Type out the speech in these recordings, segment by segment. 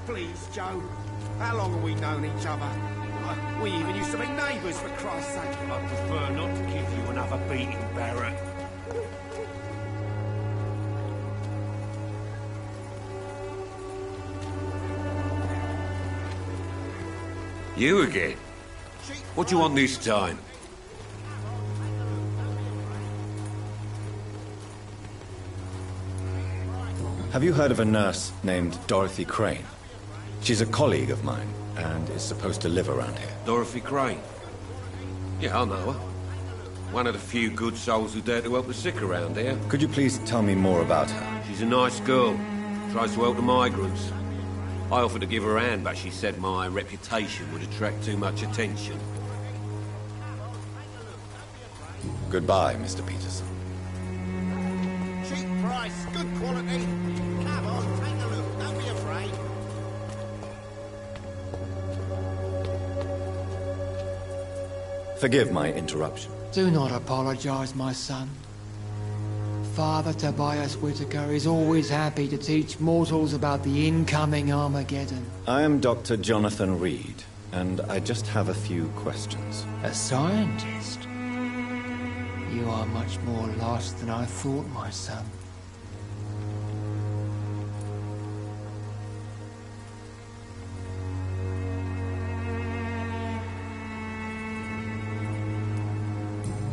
Please, Joe. How long have we known each other? We even used to be neighbours, for Christ's sake. I prefer not to give you another beating, Barrett. You again? What do you want this time? Have you heard of a nurse named Dorothy Crane? She's a colleague of mine, and is supposed to live around here. Dorothy Crane? Yeah, I know her. One of the few good souls who dare to help the sick around here. Could you please tell me more about her? She's a nice girl. Tries to help the migrants. I offered to give her a hand, but she said my reputation would attract too much attention. Goodbye, Mr. Peterson. Cheap price, good quality. Come on, take a look. Don't be afraid. Forgive my interruption. Do not apologize, my son. Father Tobias Whitaker is always happy to teach mortals about the incoming Armageddon. I am Dr. Jonathan Reed, and I just have a few questions. A scientist? You are much more lost than I thought, my son.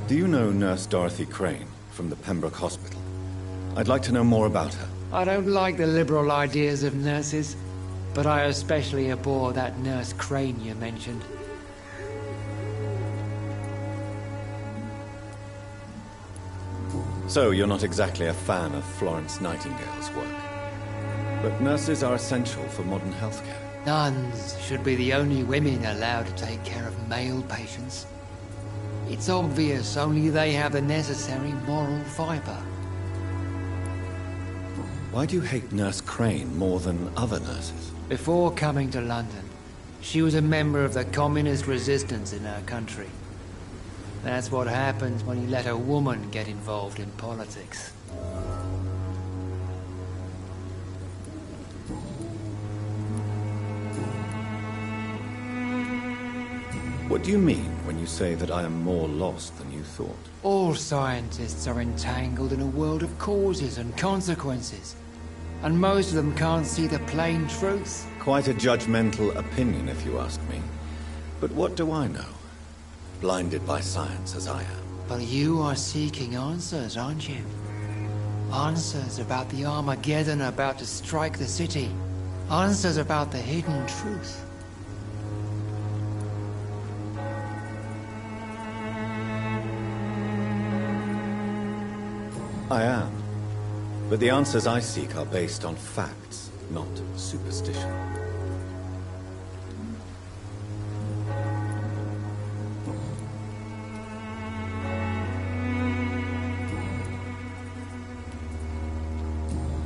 Do you know Nurse Dorothy Crane from the Pembroke Hospital? I'd like to know more about her. I don't like the liberal ideas of nurses, but I especially abhor that Nurse Crane you mentioned. So you're not exactly a fan of Florence Nightingale's work. But nurses are essential for modern healthcare. Nuns should be the only women allowed to take care of male patients. It's obvious only they have the necessary moral fiber. Why do you hate Nurse Crane more than other nurses? Before coming to London, she was a member of the communist resistance in our country. That's what happens when you let a woman get involved in politics. What do you mean when you say that I am more lost than you thought? All scientists are entangled in a world of causes and consequences, and most of them can't see the plain truth. Quite a judgmental opinion, if you ask me. But what do I know? Blinded by science as I am. But you are seeking answers, aren't you? Answers about the Armageddon about to strike the city. Answers about the hidden truth. I am. But the answers I seek are based on facts, not superstition.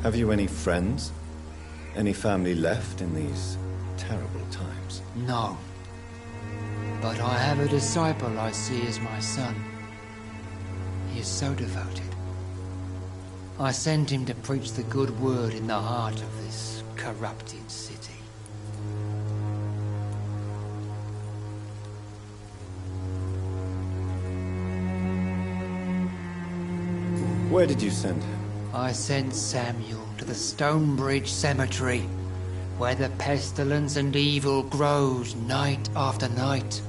Have you any friends? Any family left in these terrible times? No. But I have a disciple I see as my son. He is so devoted. I sent him to preach the good word in the heart of this corrupted city. Where did you send him? I sent Samuel to the Stonebridge Cemetery, where the pestilence and evil grows night after night.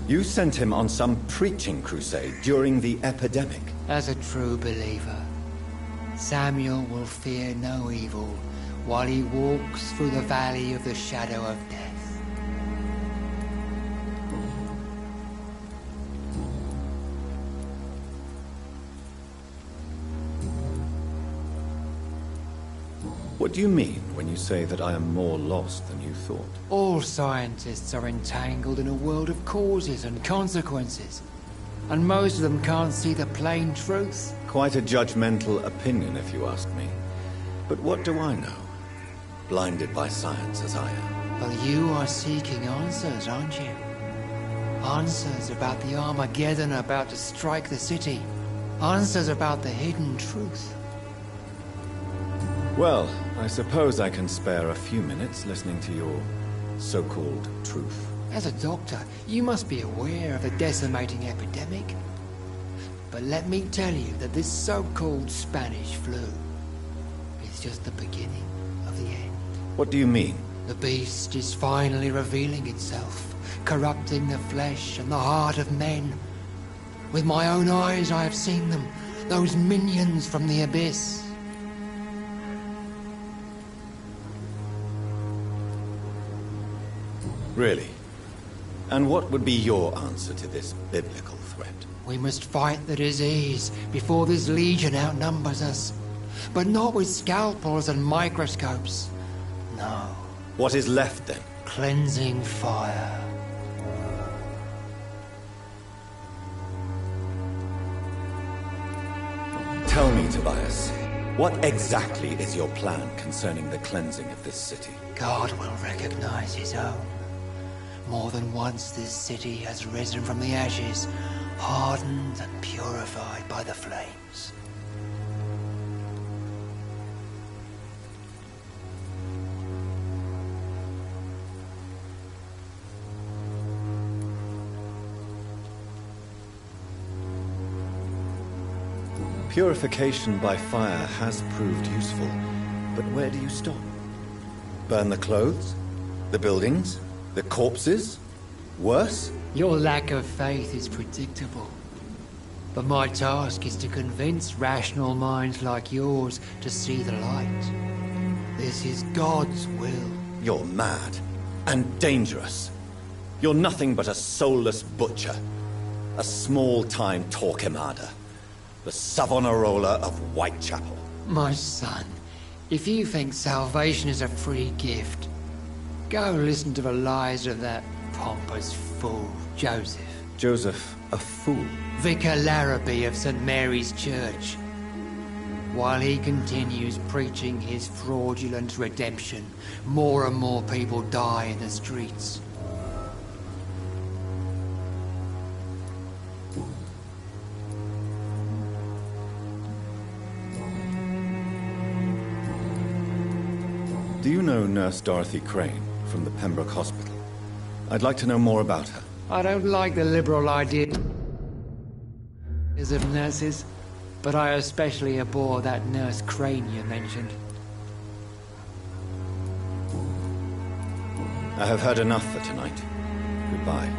You sent him on some preaching crusade during the epidemic. As a true believer, Samuel will fear no evil while he walks through the valley of the shadow of death. What do you mean when you say that I am more lost than you thought? All scientists are entangled in a world of causes and consequences, and most of them can't see the plain truth. Quite a judgmental opinion, if you ask me. But what do I know? Blinded by science as I am. But you are seeking answers, aren't you? Answers about the Armageddon about to strike the city. Answers about the hidden truth. Well, I suppose I can spare a few minutes listening to your so-called truth. As a doctor, you must be aware of the decimating epidemic. But let me tell you that this so-called Spanish flu is just the beginning of the end. What do you mean? The beast is finally revealing itself, corrupting the flesh and the heart of men. With my own eyes I have seen them, those minions from the abyss. Really? And what would be your answer to this biblical threat? We must fight the disease before this legion outnumbers us. But not with scalpels and microscopes. No. What is left then? Cleansing fire. Tell me, Tobias, what exactly is your plan concerning the cleansing of this city? God will recognize his own. More than once this city has risen from the ashes, hardened and purified by the flames. Purification by fire has proved useful, but where do you stop? Burn the clothes? The buildings? The corpses? Worse? Your lack of faith is predictable. But my task is to convince rational minds like yours to see the light. This is God's will. You're mad and dangerous. You're nothing but a soulless butcher. A small-time Torquemada. The Savonarola of Whitechapel. My son, if you think salvation is a free gift, go listen to the lies of that pompous fool, Joseph. Joseph, a fool? Vicar Larrabee of St. Mary's Church. While he continues preaching his fraudulent redemption, more and more people die in the streets. Do you know Nurse Dorothy Crane from the Pembroke Hospital? I'd like to know more about her. I don't like the liberal ideas of nurses, but I especially abhor that Nurse Crane you mentioned. I have heard enough for tonight. Goodbye.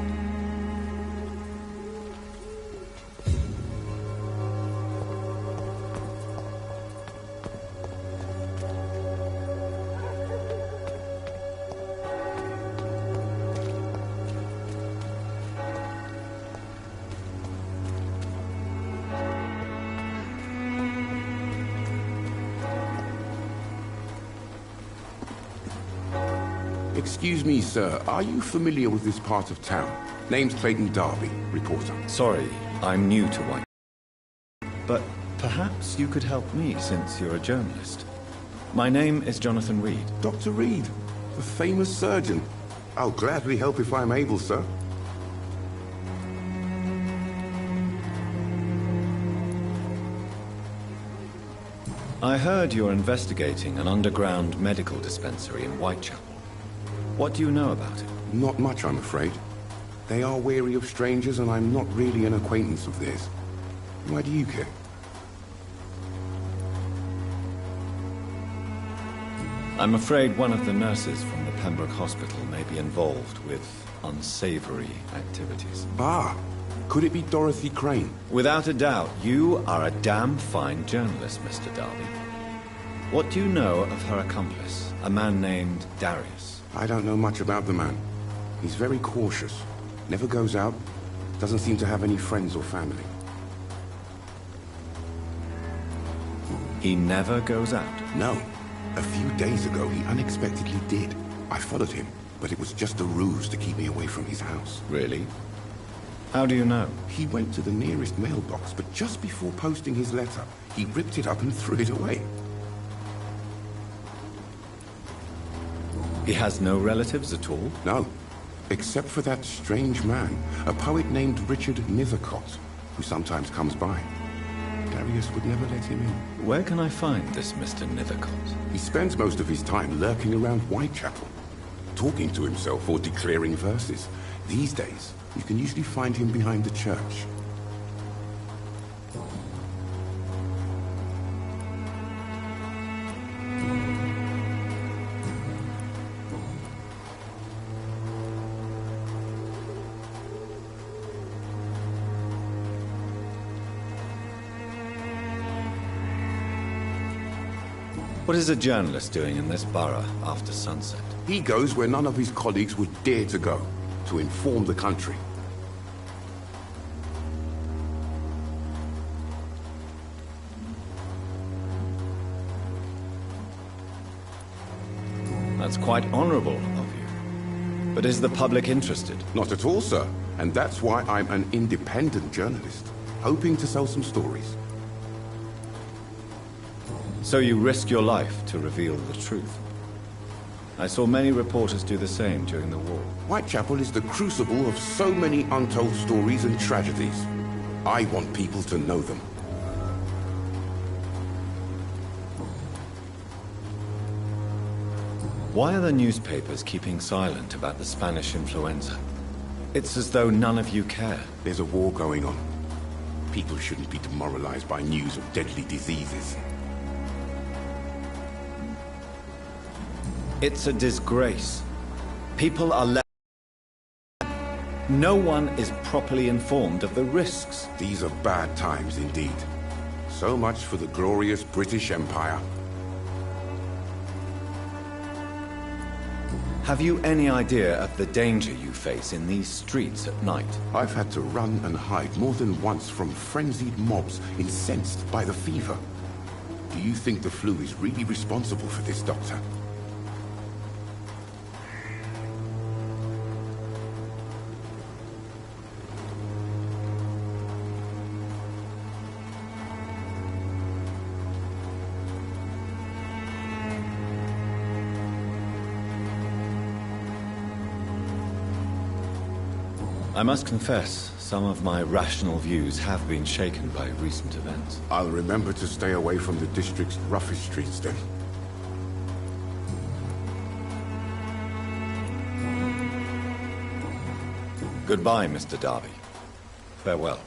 Excuse me, sir. Are you familiar with this part of town? Name's Clayton Darby, reporter. Sorry, I'm new to White. But perhaps you could help me since you're a journalist. My name is Jonathan Reed. Dr. Reed, the famous surgeon. I'll gladly help if I'm able, sir. I heard you're investigating an underground medical dispensary in Whitechapel. What do you know about it? Not much, I'm afraid. They are wary of strangers, and I'm not really an acquaintance of theirs. Why do you care? I'm afraid one of the nurses from the Pembroke Hospital may be involved with unsavory activities. Ah, could it be Dorothy Crane? Without a doubt, you are a damn fine journalist, Mr. Darby. What do you know of her accomplice, a man named Darius? I don't know much about the man. He's very cautious. Never goes out. Doesn't seem to have any friends or family. He never goes out? No. A few days ago, he unexpectedly did. I followed him, but it was just a ruse to keep me away from his house. Really? How do you know? He went to the nearest mailbox, but just before posting his letter, he ripped it up and threw it away. He has no relatives at all? No, except for that strange man, a poet named Richard Nethercott, who sometimes comes by. Darius would never let him in. Where can I find this Mr. Nethercott? He spends most of his time lurking around Whitechapel, talking to himself or declaring verses. These days, you can usually find him behind the church. What is a journalist doing in this borough after sunset? He goes where none of his colleagues would dare to go, to inform the country. That's quite honorable of you. But is the public interested? Not at all, sir. And that's why I'm an independent journalist, hoping to sell some stories. So you risk your life to reveal the truth. I saw many reporters do the same during the war. Whitechapel is the crucible of so many untold stories and tragedies. I want people to know them. Why are the newspapers keeping silent about the Spanish influenza? It's as though none of you care. There's a war going on. People shouldn't be demoralized by news of deadly diseases. It's a disgrace. People are left. No one is properly informed of the risks. These are bad times indeed. So much for the glorious British Empire. Have you any idea of the danger you face in these streets at night? I've had to run and hide more than once from frenzied mobs incensed by the fever. Do you think the flu is really responsible for this, Doctor? I must confess, some of my rational views have been shaken by recent events. I'll remember to stay away from the district's roughest streets then. Goodbye, Mr. Darby. Farewell.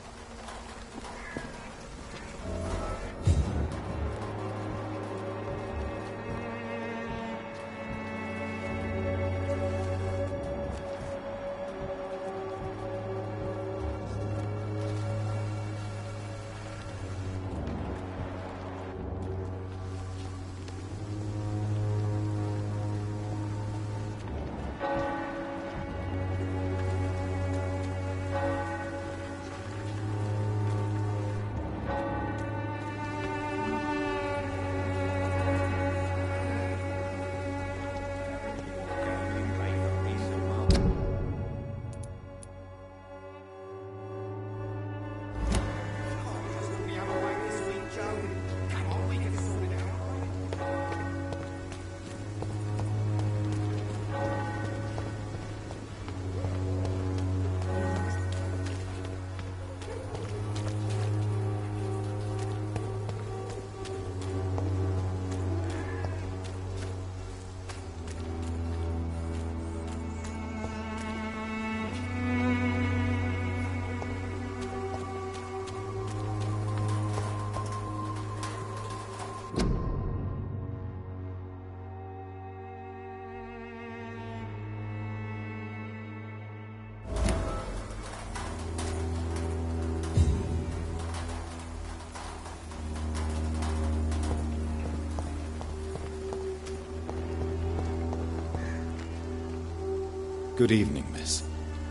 Good evening, miss.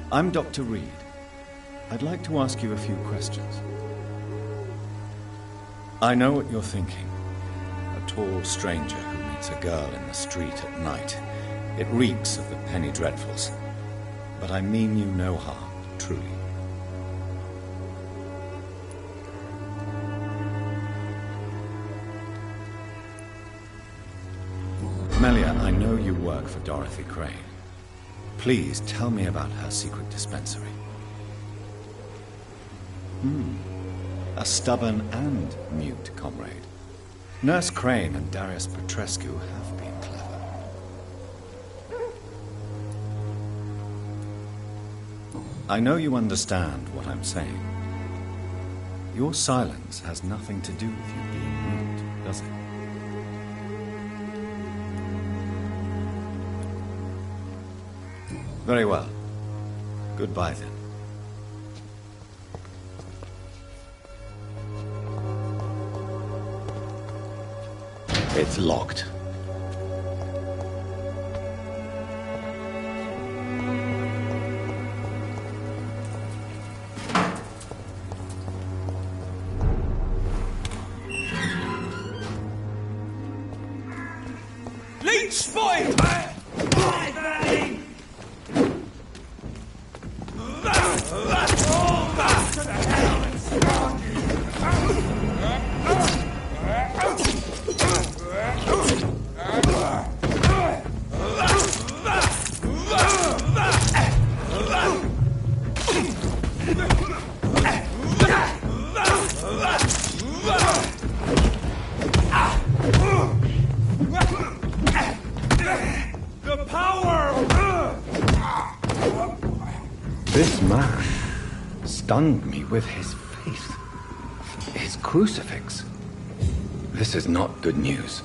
I'm Dr. Reed. I'd like to ask you a few questions. I know what you're thinking. A tall stranger who meets a girl in the street at night. It reeks of the penny dreadfuls. But I mean you no harm, truly. Melia, I know you work for Dorothy Crane. Please tell me about her secret dispensary. A stubborn and mute comrade. Nurse Crane and Darius Petrescu have been clever. I know you understand what I'm saying. Your silence has nothing to do with you being mute, does it? Very well. Goodbye, then. It's locked. Leech spoiled! This man stunned me with his faith. His crucifix. This is not good news.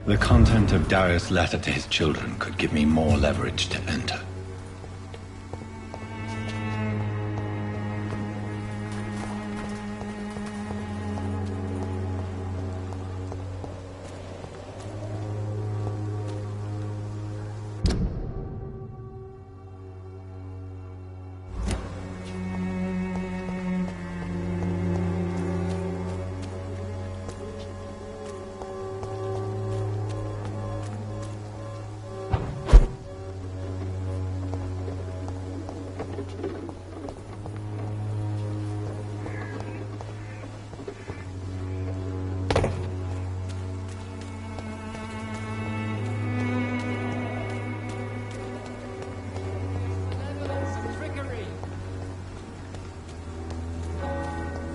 The content of Darius' letter to his children could give me more leverage to enter.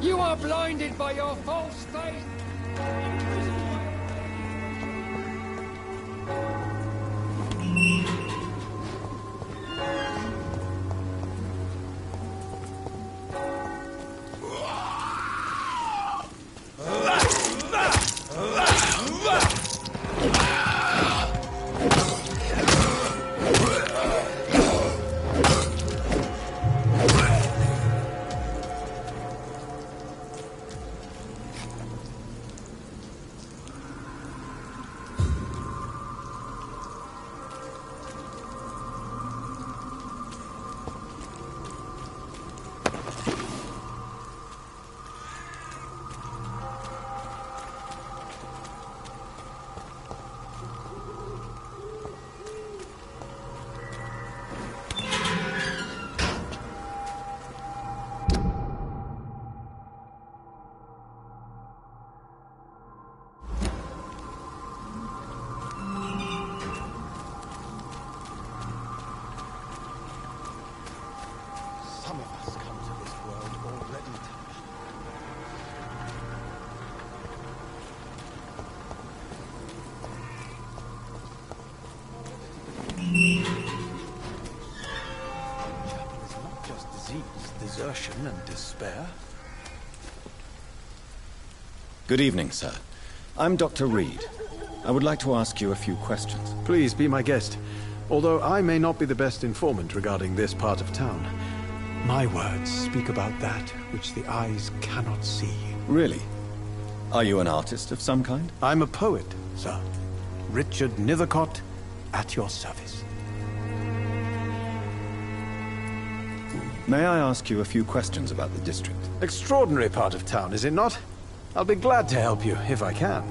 You are blinded by your false faith! Some of us come to this world already touched. Chapel is not just disease, desertion and despair. Good evening, sir. I'm Dr. Reed. I would like to ask you a few questions. Please be my guest. Although I may not be the best informant regarding this part of town, my words speak about that which the eyes cannot see. Really? Are you an artist of some kind? I'm a poet, sir. Richard Nithercott, at your service. May I ask you a few questions about the district? Extraordinary part of town, is it not? I'll be glad to help you, if I can.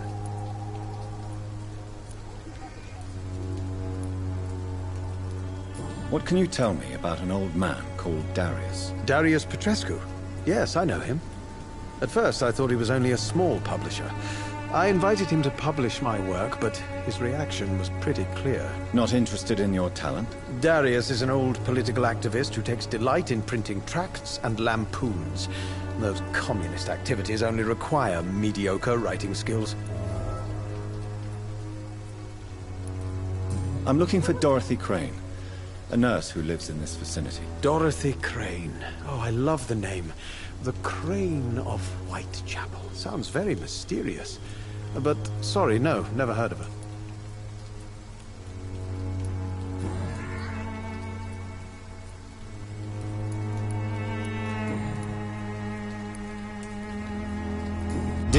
What can you tell me about an old man called Darius? Darius Petrescu? Yes, I know him. At first, I thought he was only a small publisher. I invited him to publish my work, but his reaction was pretty clear. Not interested in your talent? Darius is an old political activist who takes delight in printing tracts and lampoons. Those communist activities only require mediocre writing skills. I'm looking for Dorothy Crane, a nurse who lives in this vicinity. Dorothy Crane. Oh, I love the name. The Crane of Whitechapel. Sounds very mysterious. But, sorry, no, never heard of her.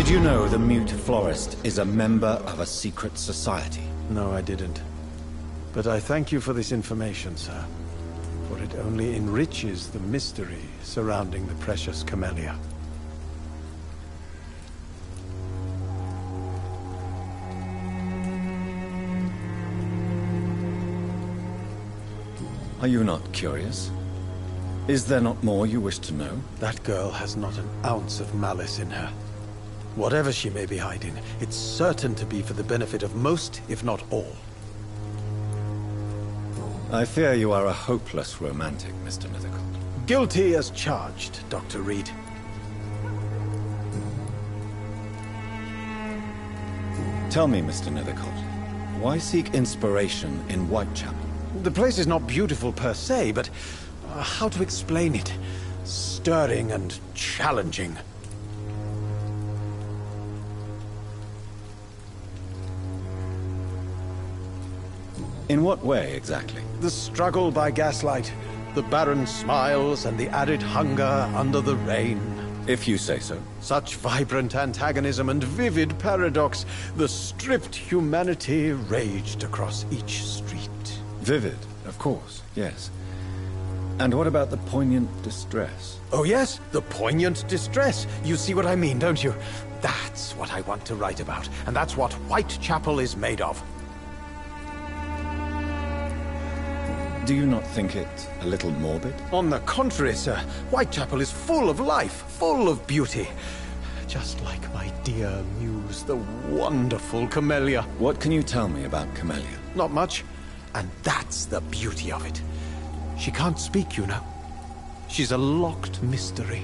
Did you know the mute florist is a member of a secret society? No, I didn't. But I thank you for this information, sir. For it only enriches the mystery surrounding the precious camellia. Are you not curious? Is there not more you wish to know? That girl has not an ounce of malice in her. Whatever she may be hiding, it's certain to be for the benefit of most, if not all. I fear you are a hopeless romantic, Mr. Nethercourt. Guilty as charged, Dr. Reed. Tell me, Mr. Nethercourt, why seek inspiration in Whitechapel? The place is not beautiful per se, but how to explain it? Stirring and challenging. In what way, exactly? The struggle by gaslight, the barren smiles, and the added hunger under the rain. If you say so. Such vibrant antagonism and vivid paradox, the stripped humanity raged across each street. Vivid, of course, yes. And what about the poignant distress? Oh yes, the poignant distress. You see what I mean, don't you? That's what I want to write about, and that's what Whitechapel is made of. Do you not think it a little morbid? On the contrary, sir. Whitechapel is full of life, full of beauty. Just like my dear muse, the wonderful Camellia. What can you tell me about Camellia? Not much. And that's the beauty of it. She can't speak, you know. She's a locked mystery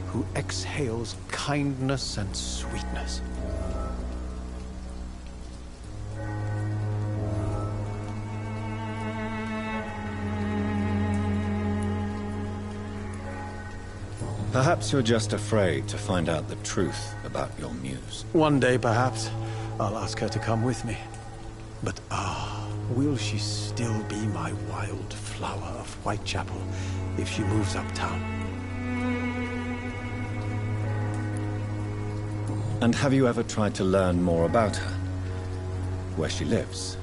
who exhales kindness and sweetness. Perhaps you're just afraid to find out the truth about your muse. One day, perhaps, I'll ask her to come with me. But will she still be my wild flower of Whitechapel if she moves uptown? And have you ever tried to learn more about her? Where she lives?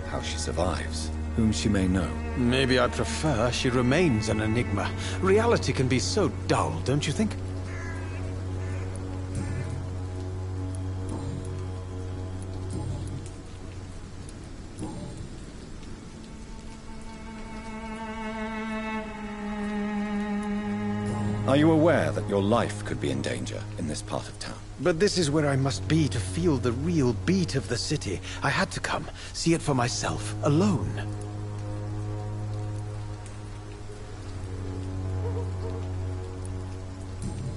How she survives? Whom she may know? Maybe I prefer she remains an enigma. Reality can be so dull, don't you think? Are you aware that your life could be in danger in this part of town? But this is where I must be to feel the real beat of the city. I had to come, see it for myself, alone.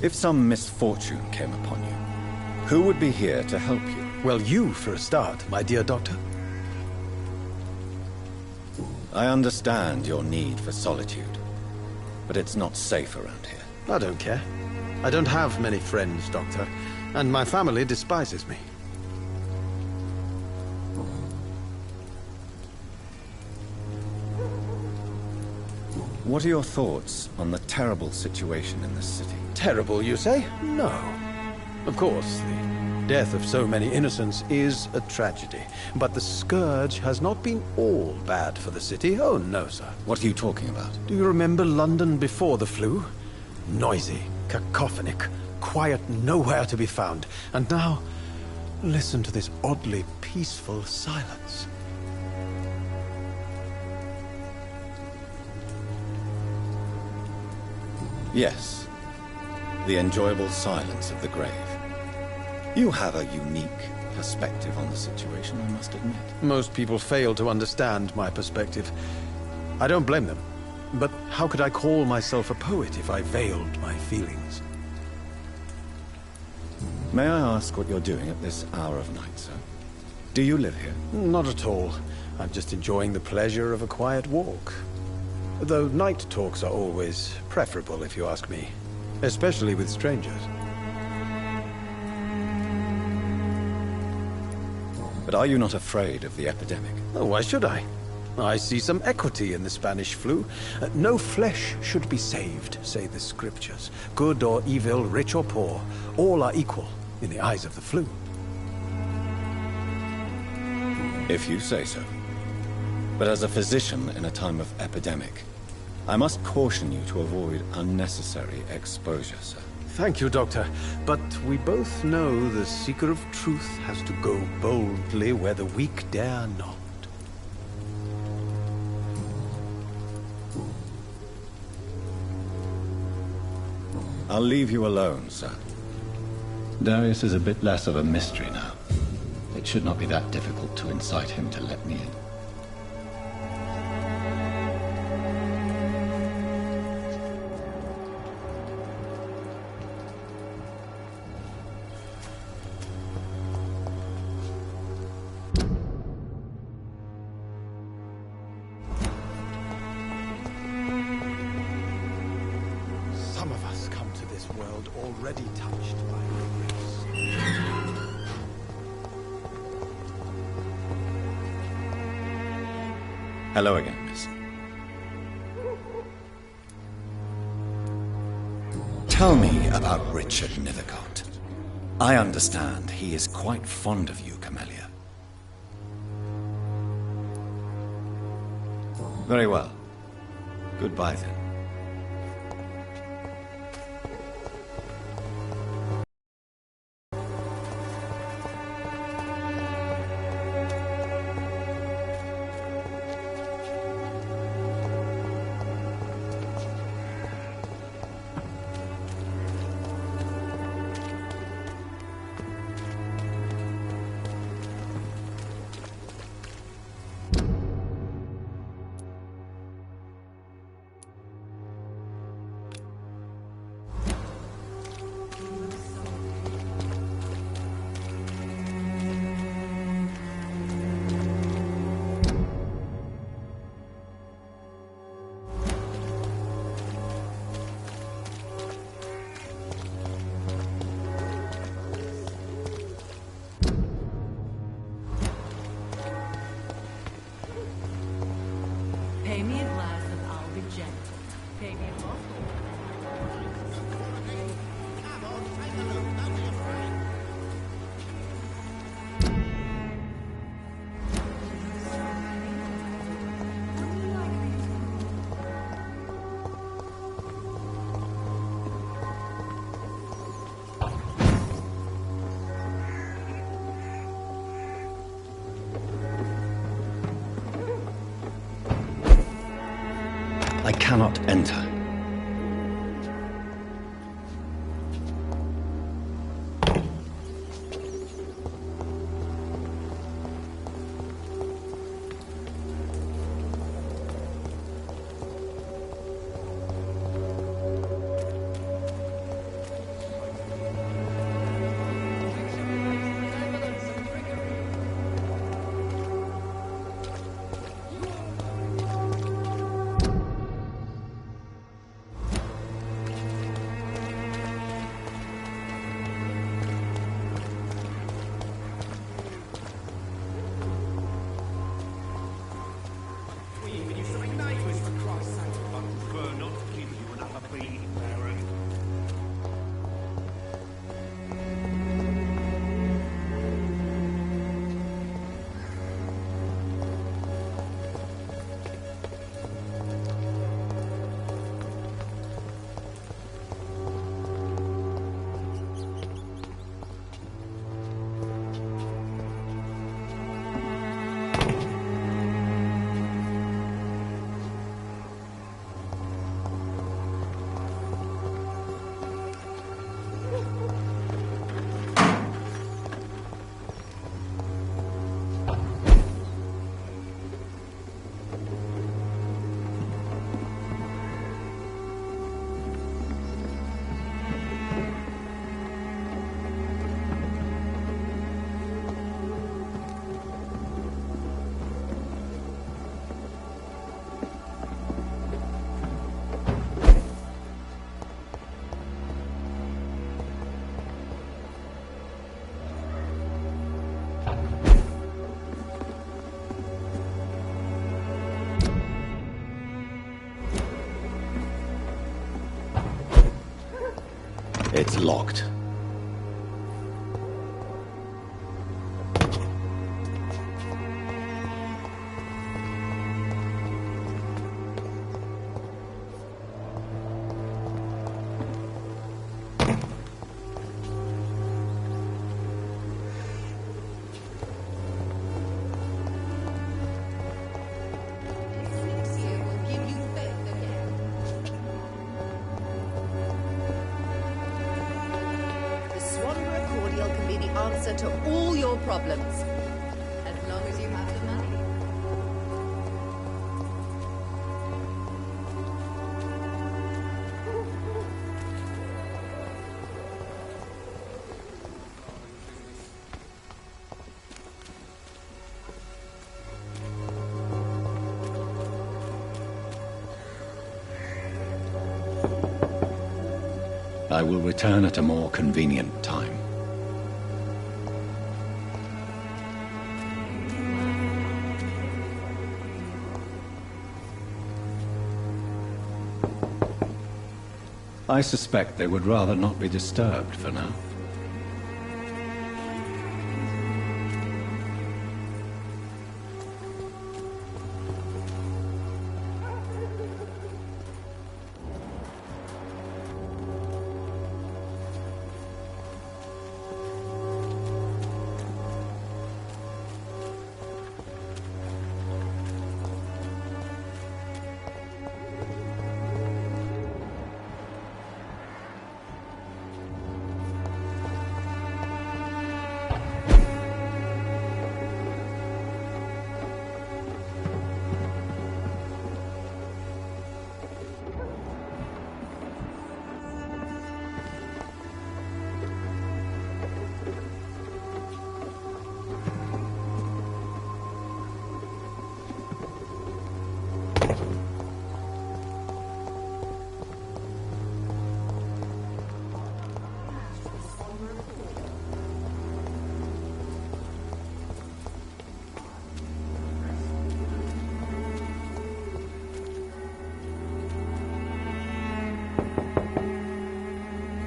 If some misfortune came upon you, who would be here to help you? Well, you, for a start, my dear doctor. I understand your need for solitude, but it's not safe around here. I don't care. I don't have many friends, Doctor, and my family despises me. What are your thoughts on the terrible situation in this city? Terrible, you say? No. Of course, the death of so many innocents is a tragedy. But the scourge has not been all bad for the city. Oh, no, sir. What are you talking about? Do you remember London before the flu? Noisy, cacophonic, quiet nowhere to be found. And now, listen to this oddly peaceful silence. Yes. The enjoyable silence of the grave. You have a unique perspective on the situation, I must admit. Most people fail to understand my perspective. I don't blame them. But how could I call myself a poet if I veiled my feelings? May I ask what you're doing at this hour of night, sir? Do you live here? Not at all. I'm just enjoying the pleasure of a quiet walk. Though night talks are always preferable, if you ask me. Especially with strangers. But are you not afraid of the epidemic? Oh, why should I? I see some equity in the Spanish flu. No flesh should be saved, say the scriptures. Good or evil, rich or poor, all are equal. in the eyes of the flu. If you say so. But as a physician in a time of epidemic, I must caution you to avoid unnecessary exposure, sir. Thank you, Doctor. But we both know the seeker of truth has to go boldly where the weak dare not. I'll leave you alone, sir. Darius is a bit less of a mystery now. It should not be that difficult to incite him to let me in. Some of us come to this world already touched by grace. Hello again, miss. Tell me about Richard Nithercott. I understand he is quite fond of you, Camellia. Very well. Goodbye, then. Pay me a glass and I'll be gentle. Pay me a bottle. Come on, take a look. Don't be afraid. I cannot enter. We even used to be neighbours, for Christ's sake. I prefer not to give you another beating, Baron. It's locked. answer to all your problems. As long as you have the money. I will return at a more convenient time. I suspect they would rather not be disturbed for now.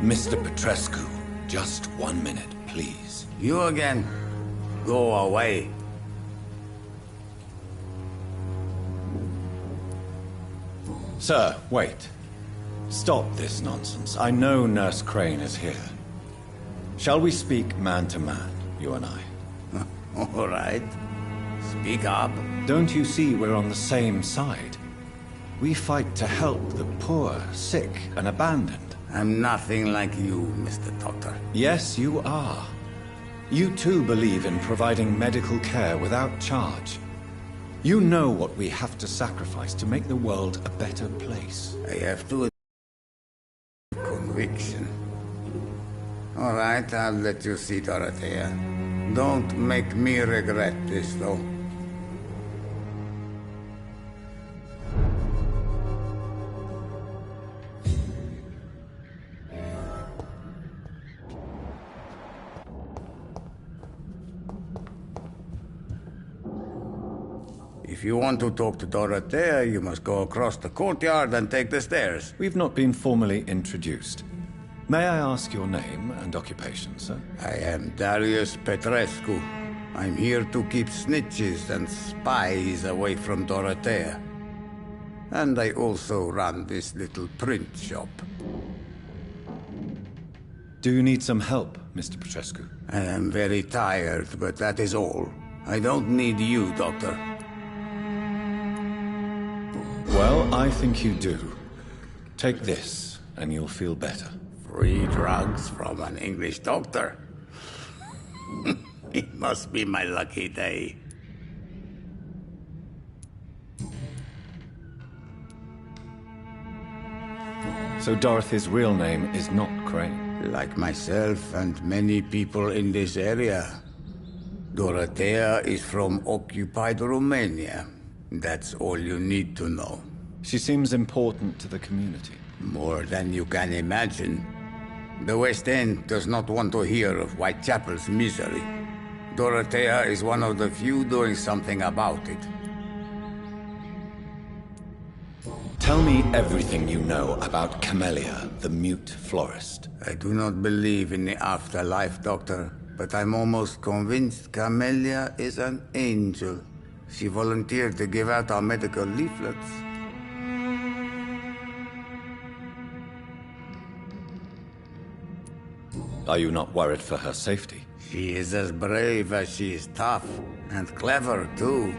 Mr. Petrescu, just 1 minute, please. You again? Go away. Sir, wait. Stop this nonsense. I know Nurse Crane is here. Shall we speak man to man, you and I? All right. Speak up. Don't you see we're on the same side? We fight to help the poor, sick, and abandoned. I'm nothing like you, Mr. Doctor. Yes, you are. You too believe in providing medical care without charge. You know what we have to sacrifice to make the world a better place. I have to conviction. All right, I'll let you see Dorothea. Don't make me regret this, though. If you want to talk to Dorothea, you must go across the courtyard and take the stairs. We've not been formally introduced. May I ask your name and occupation, sir? I am Darius Petrescu. I'm here to keep snitches and spies away from Dorothea. And I also run this little print shop. Do you need some help, Mr. Petrescu? I am very tired, but that is all. I don't need you, Doctor. Well, I think you do. Take this, and you'll feel better. Free drugs from an English doctor? It must be my lucky day. So Dorothy's real name is not Crane? Like myself and many people in this area. Dorothea is from occupied Romania. That's all you need to know. She seems important to the community. More than you can imagine. The West End does not want to hear of Whitechapel's misery. Dorothea is one of the few doing something about it. Tell me everything you know about Camellia, the mute florist. I do not believe in the afterlife, Doctor, but I'm almost convinced Camellia is an angel. She volunteered to give out our medical leaflets. Are you not worried for her safety? She is as brave as she is tough, and clever, too.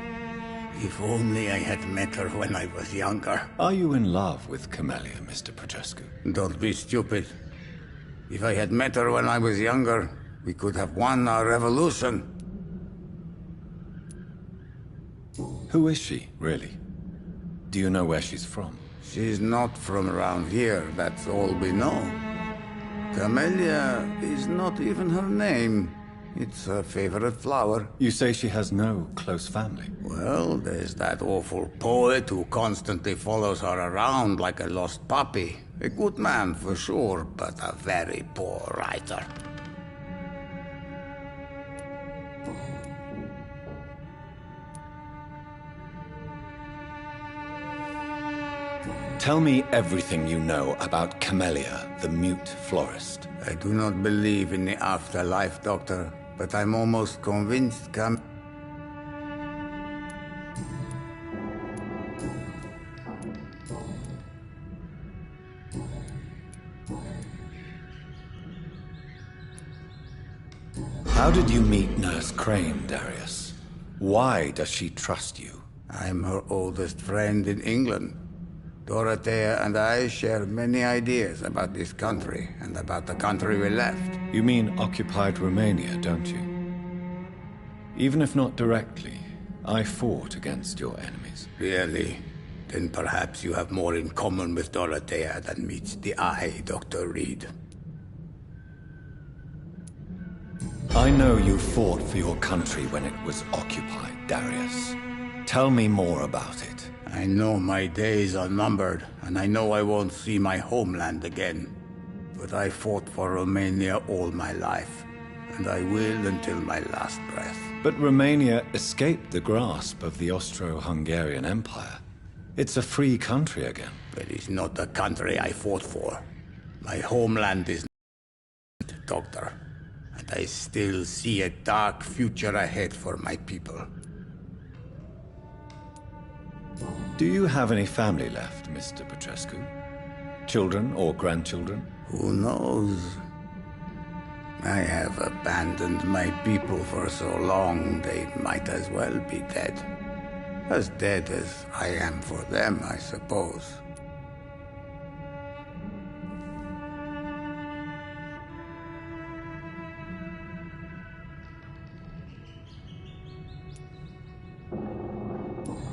If only I had met her when I was younger. Are you in love with Camellia, Mr. Petrescu? Don't be stupid. If I had met her when I was younger, we could have won our revolution. Who is she, really? Do you know where she's from? She's not from around here, that's all we know. Camellia is not even her name. It's her favorite flower. You say she has no close family? Well, there's that awful poet who constantly follows her around like a lost puppy. A good man for sure, but a very poor writer. Tell me everything you know about Camellia, the mute florist. I do not believe in the afterlife, Doctor, but I'm almost convinced How did you meet Nurse Crane, Darius? Why does she trust you? I'm her oldest friend in England. Dorothea and I share many ideas about this country and about the country we left. You mean occupied Romania, don't you? Even if not directly, I fought against your enemies. Really? Then perhaps you have more in common with Dorothea than meets the eye, Dr. Reed. I know you fought for your country when it was occupied, Darius. Tell me more about it. I know my days are numbered, and I know I won't see my homeland again. But I fought for Romania all my life, and I will until my last breath. But Romania escaped the grasp of the Austro-Hungarian Empire. It's a free country again. But it's not the country I fought for. My homeland is not, Doctor. And I still see a dark future ahead for my people. Do you have any family left, Mr. Petrescu? Children or grandchildren? Who knows? I have abandoned my people for so long, they might as well be dead. As dead as I am for them, I suppose.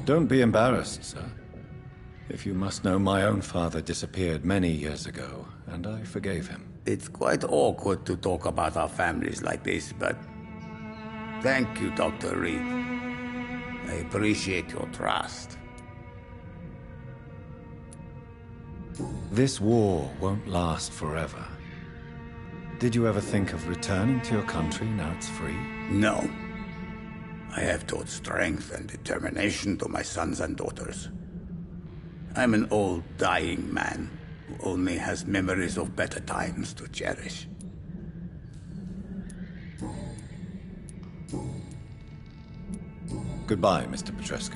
Don't be embarrassed, sir. If you must know, my own father disappeared many years ago, and I forgave him. It's quite awkward to talk about our families like this, but thank you, Dr. Reed. I appreciate your trust. This war won't last forever. Did you ever think of returning to your country now it's free? No. I have taught strength and determination to my sons and daughters. I'm an old, dying man who only has memories of better times to cherish. Goodbye, Mr. Petrescu.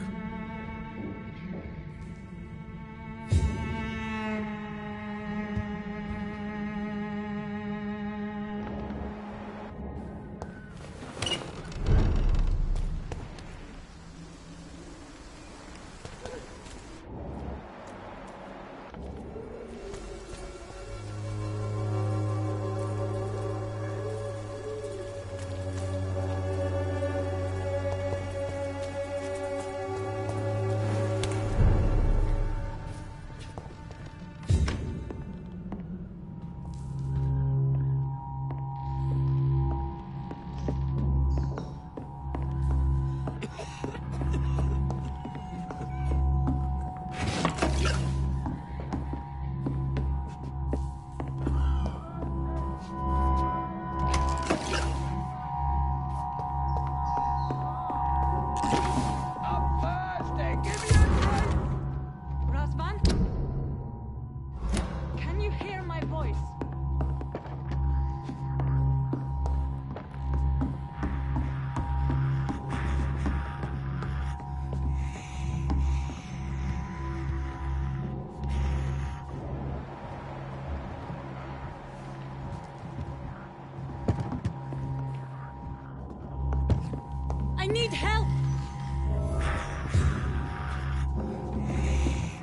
I need help!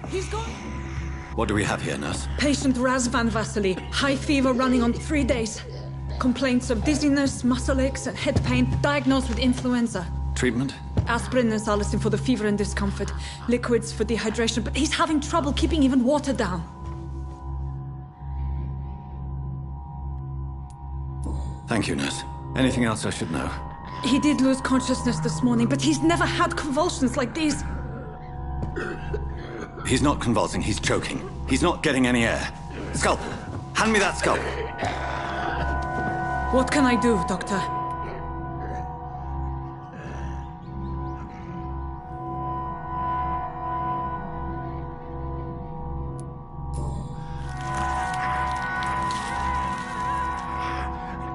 He's gone! What do we have here, nurse? Patient Razvan Vasily. High fever running on 3 days. Complaints of dizziness, muscle aches, and head pain, diagnosed with influenza. Treatment? Aspirin and salicin for the fever and discomfort. Liquids for dehydration, but he's having trouble keeping even water down. Thank you, nurse. Anything else I should know? He did lose consciousness this morning, but he's never had convulsions like these. He's not convulsing, he's choking. He's not getting any air. Scalpel! Hand me that scalpel! What can I do, Doctor?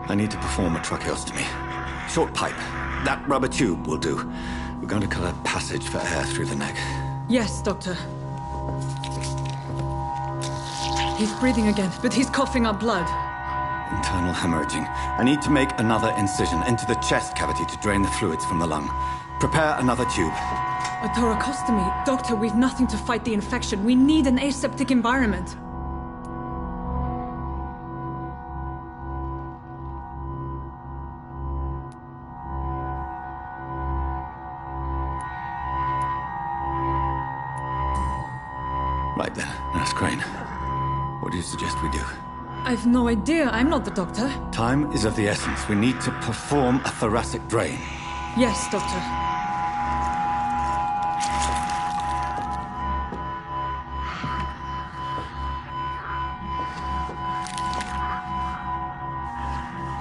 I need to perform a tracheostomy. Short pipe. That rubber tube will do. We're going to cut a passage for air through the neck. Yes, Doctor. He's breathing again, but he's coughing up blood. Internal hemorrhaging. I need to make another incision into the chest cavity to drain the fluids from the lung. Prepare another tube. A thoracostomy? Doctor, we've nothing to fight the infection. We need an aseptic environment. Right then, Nurse Crane. What do you suggest we do? I've no idea. I'm not the doctor. Time is of the essence. We need to perform a thoracic drain. Yes, Doctor.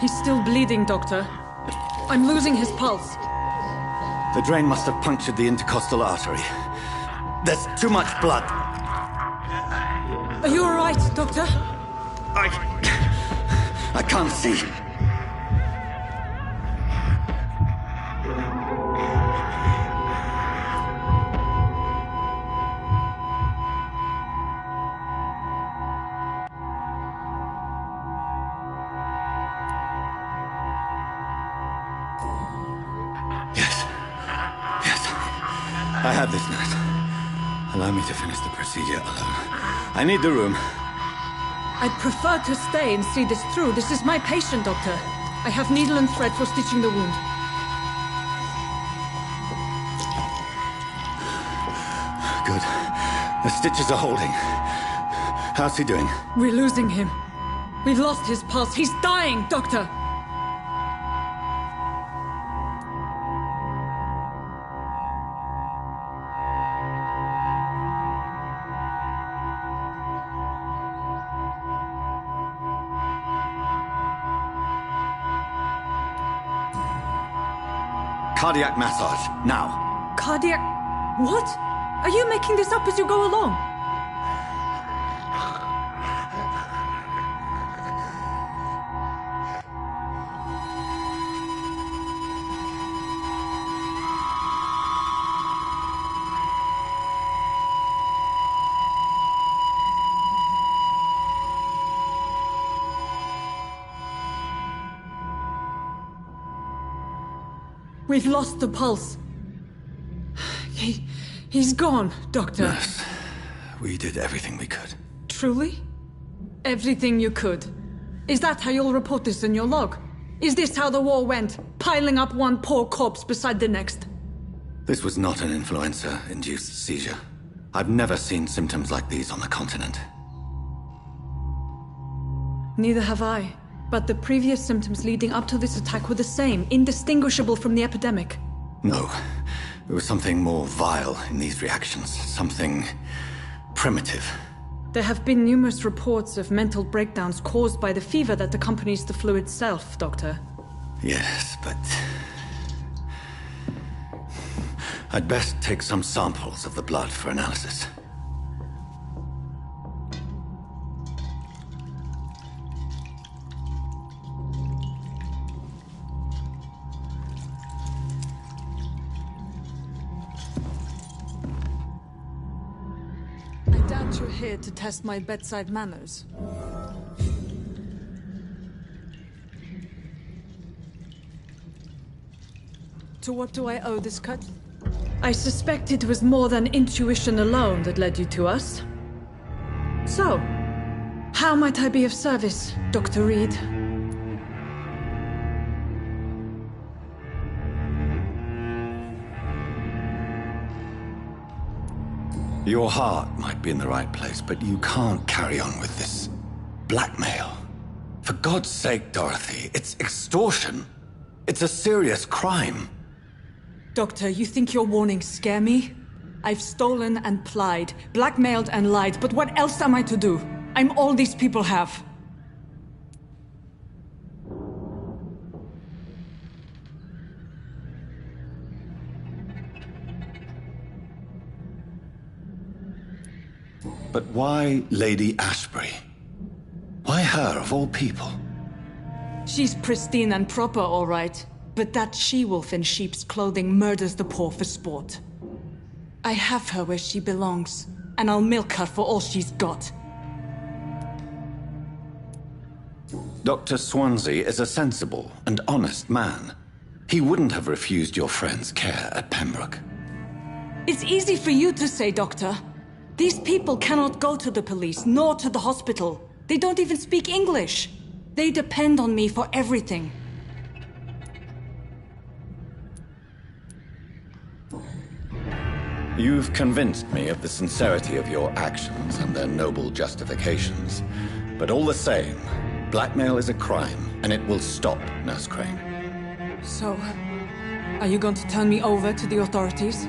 He's still bleeding, Doctor. I'm losing his pulse. The drain must have punctured the intercostal artery. There's too much blood. Are you all right, Doctor? I can't see. Yes. I have this, nurse. Allow me to finish the procedure alone. I need the room. I'd prefer to stay and see this through. This is my patient, Doctor. I have needle and thread for stitching the wound. Good. The stitches are holding. How's he doing? We're losing him. We've lost his pulse. He's dying, Doctor! Cardiac massage, now. Cardiac... What? Are you making this up as you go along? We've lost the pulse. He's gone, Doctor. Nurse, we did everything we could. Truly? Everything you could? Is that how you'll report this in your log? Is this how the war went? Piling up one poor corpse beside the next? This was not an influenza-induced seizure. I've never seen symptoms like these on the continent. Neither have I. But the previous symptoms leading up to this attack were the same, indistinguishable from the epidemic. No. There was something more vile in these reactions. Something primitive. There have been numerous reports of mental breakdowns caused by the fever that accompanies the flu itself, Doctor. Yes, but... I'd best take some samples of the blood for analysis. You're here to test my bedside manners. To what do I owe this cut? I suspect it was more than intuition alone that led you to us. So, how might I be of service, Dr. Reed? Your heart might be in the right place, but you can't carry on with this blackmail. For God's sake, Dorothy, it's extortion. It's a serious crime. Doctor, you think your warnings scare me? I've stolen and plied, blackmailed and lied, but what else am I to do? I'm all these people have. But why Lady Ashbury? Why her, of all people? She's pristine and proper, all right. But that she-wolf in sheep's clothing murders the poor for sport. I have her where she belongs, and I'll milk her for all she's got. Dr. Swansea is a sensible and honest man. He wouldn't have refused your friend's care at Pembroke. It's easy for you to say, Doctor. These people cannot go to the police, nor to the hospital. They don't even speak English. They depend on me for everything. You've convinced me of the sincerity of your actions and their noble justifications. But all the same, blackmail is a crime, and it will stop, Nurse Crane. So, are you going to turn me over to the authorities?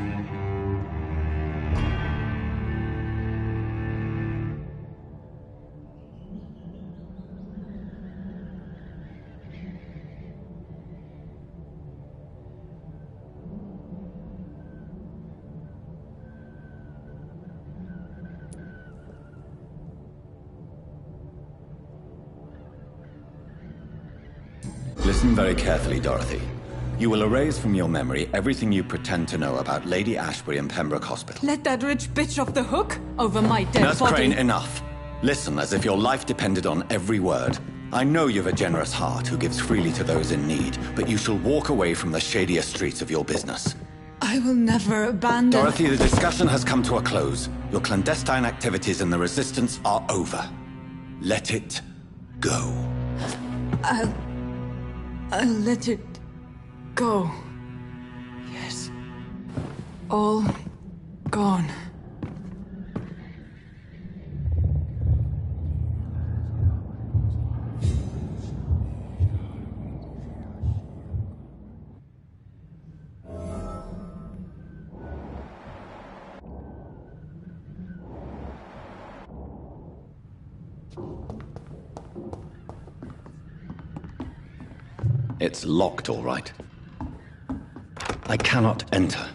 Listen very carefully, Dorothy. You will erase from your memory everything you pretend to know about Lady Ashbury and Pembroke Hospital. Let that rich bitch off the hook over my dead Nurse body. Crane, enough. Listen as if your life depended on every word. I know you've a generous heart who gives freely to those in need, but you shall walk away from the shadier streets of your business. I will never abandon... Dorothy, the discussion has come to a close. Your clandestine activities in the Resistance are over. Let it go. I'll let it go. Yes. All gone. It's locked, all right. I cannot enter.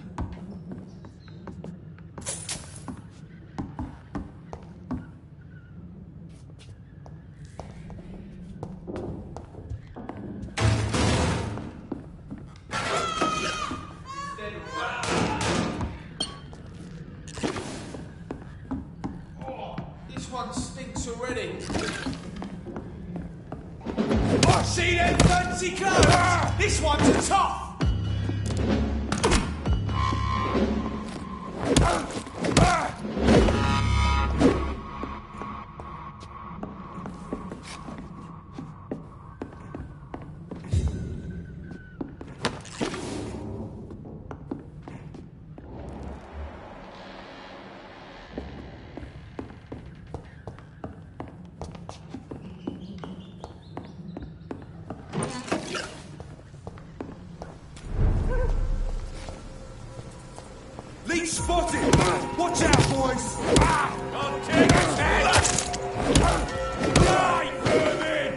This one stinks already. Oh, see them fancy clothes? This one's a top. Lead spotted! Watch out, boys! I'll take his head! Die, vermin!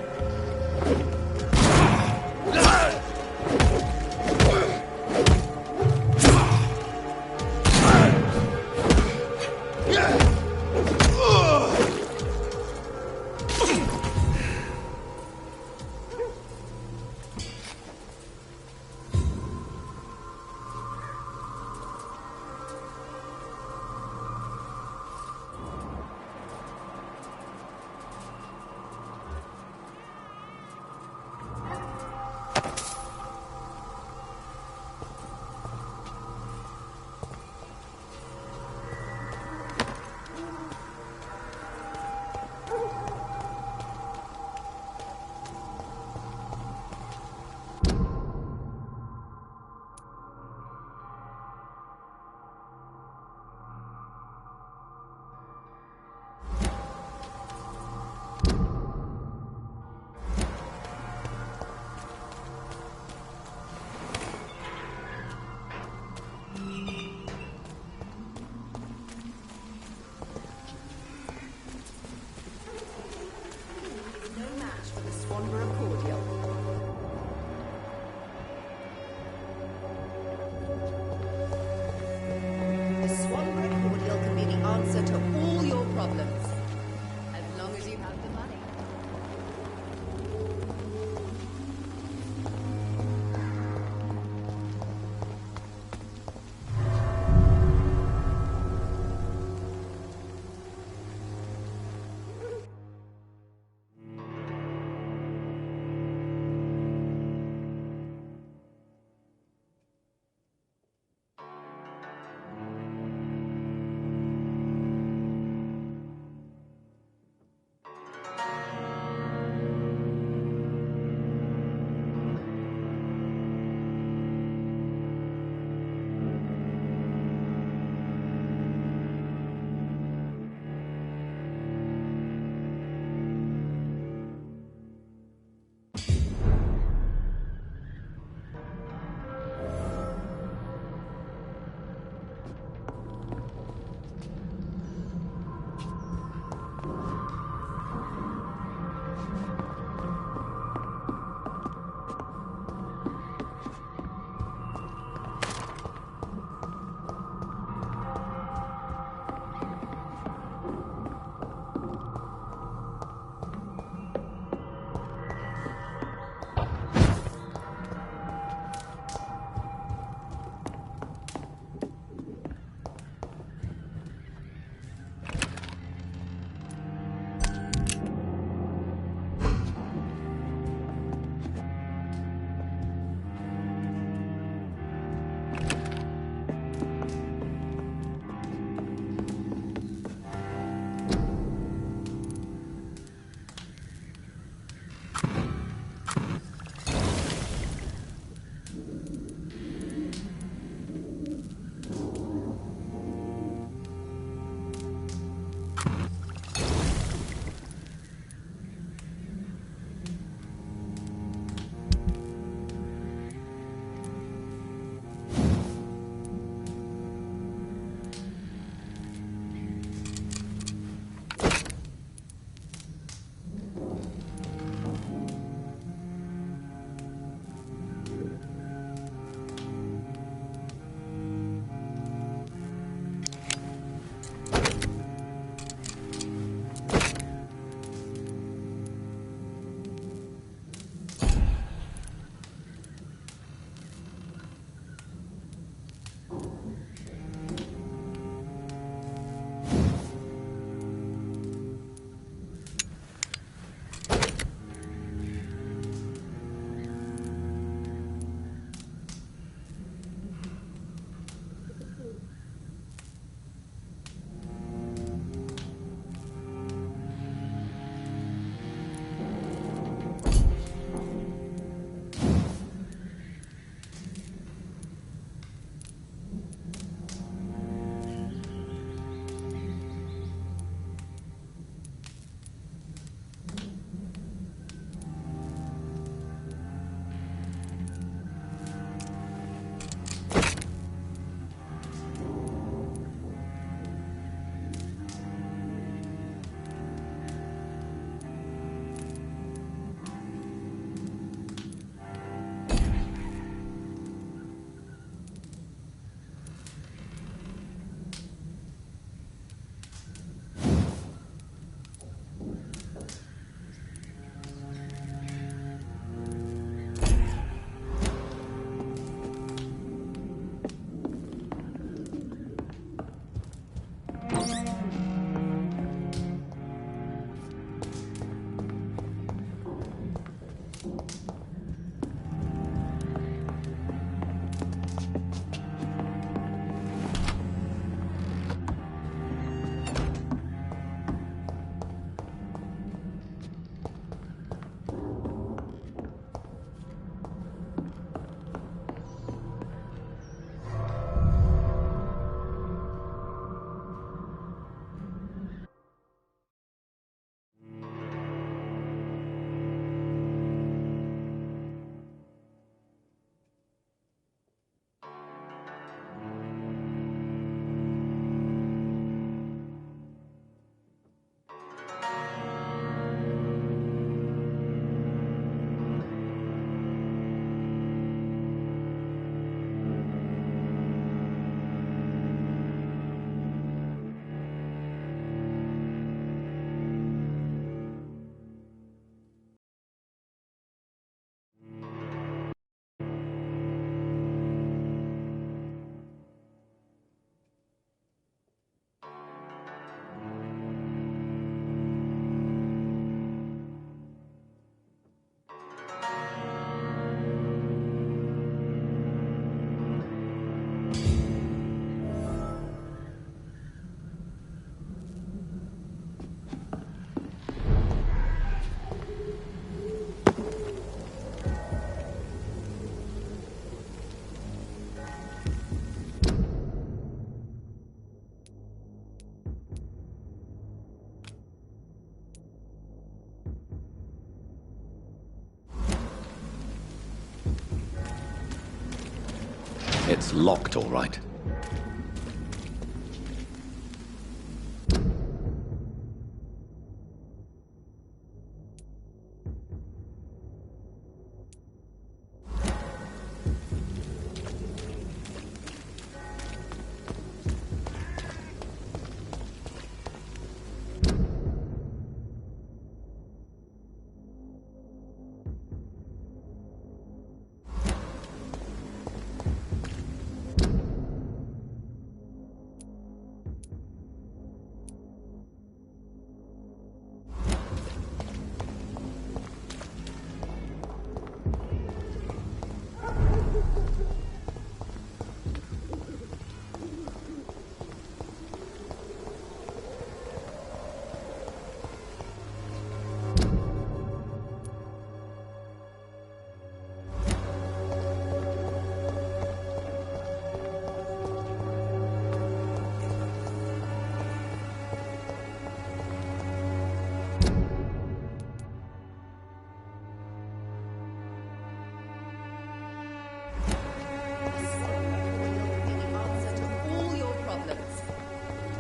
locked, all right.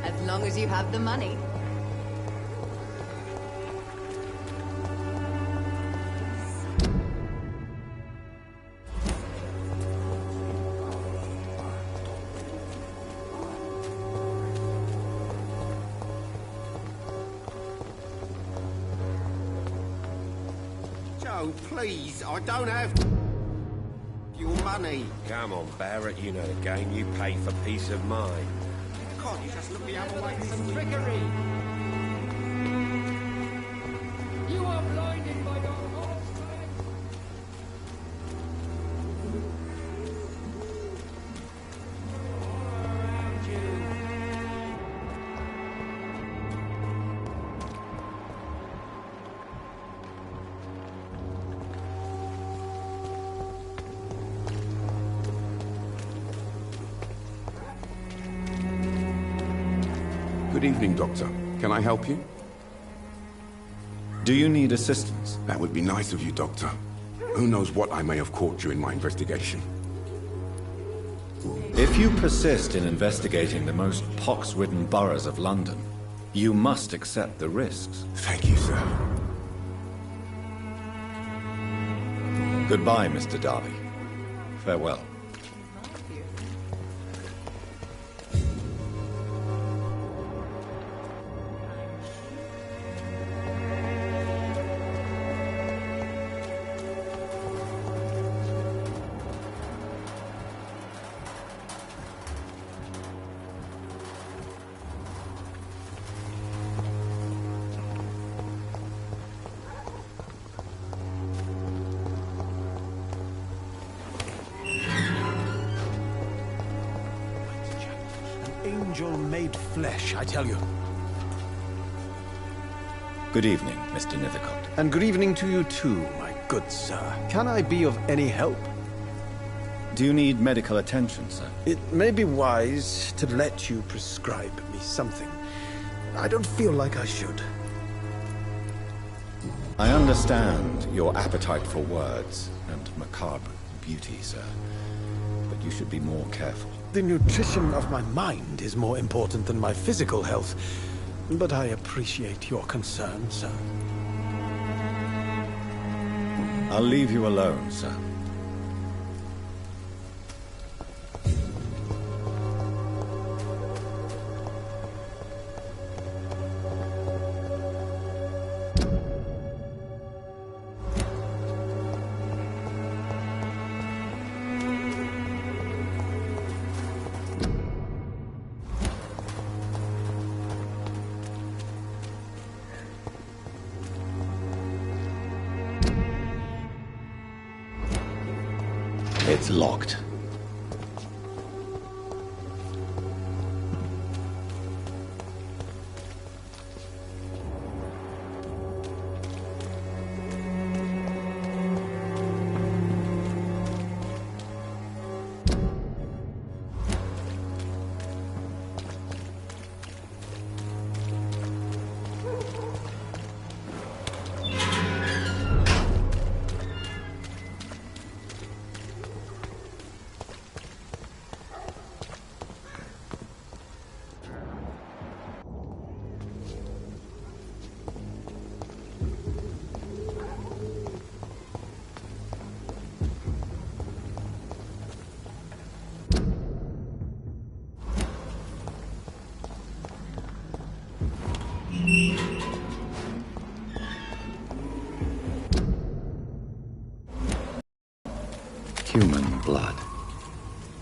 As long as you have the money. Joe, please, I don't have your money. Come on, Barrett, you know the game. You pay for peace of mind. God, you just look the other way. Some trickery! You are blinded by your own strength! All around you. Good evening, Doctor. Can I help you? Do you need assistance? That would be nice of you, Doctor. Who knows what I may have caught during my investigation. If you persist in investigating the most pox-ridden boroughs of London, you must accept the risks. Thank you, sir. Goodbye, Mr. Darby. Farewell. Angel made flesh, I tell you. Good evening, Mr. Nithercott. And good evening to you too, my good sir. Can I be of any help? Do you need medical attention, sir? It may be wise to let you prescribe me something. I don't feel like I should. I understand your appetite for words and macabre beauty, sir. But you should be more careful. The nutrition of my mind is more important than my physical health. But I appreciate your concern, sir. I'll leave you alone, sir. It's locked.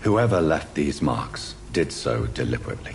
Whoever left these marks did so deliberately.